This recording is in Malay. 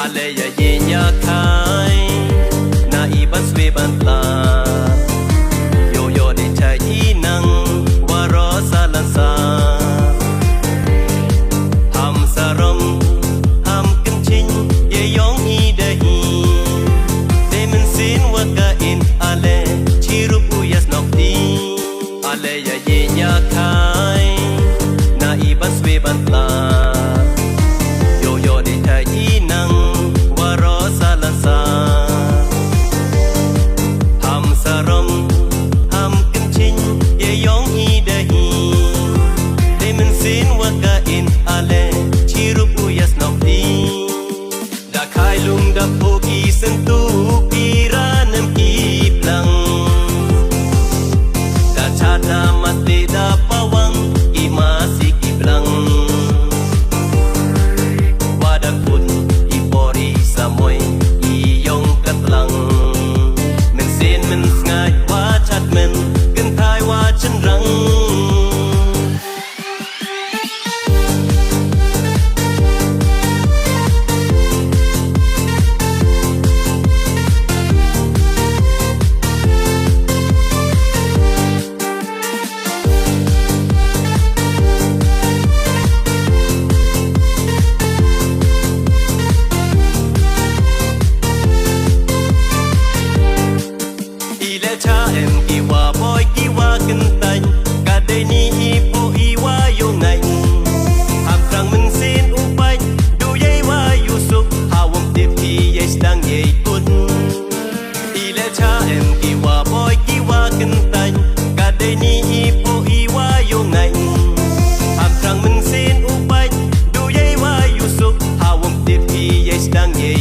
Ale ya yenya kai na iban swe bantla yo yo de chai inang waro salansa ham saram ham kencing ye yong i dahi de men sin waka in ale chirup uyas nokti ale ya yenya kai na iban swe bantla yo yo de chai inang ham saram ham kencing ye yong i dahi de men sin waka in ale chirup uyas nokti da khai lung da pogi sentu piranem iplang da chana mate da pawang imasi kiblang wadak pun ipori samoy iyong katlang men sin men ngai wa chat men kan thai wa chen rang cha em ki wa boy ki wa kin tan ka de ni hi po hi wa yo ngai ham krang men sin u pai du ye wa yu su ha wom tip hi ye stang ye kun ile cha em ki wa boy ki wa kin tan ka de ni hi po hi wa yo ngai ham krang men sin u pai du ye wa yu su ha wom tip hi ye stang ye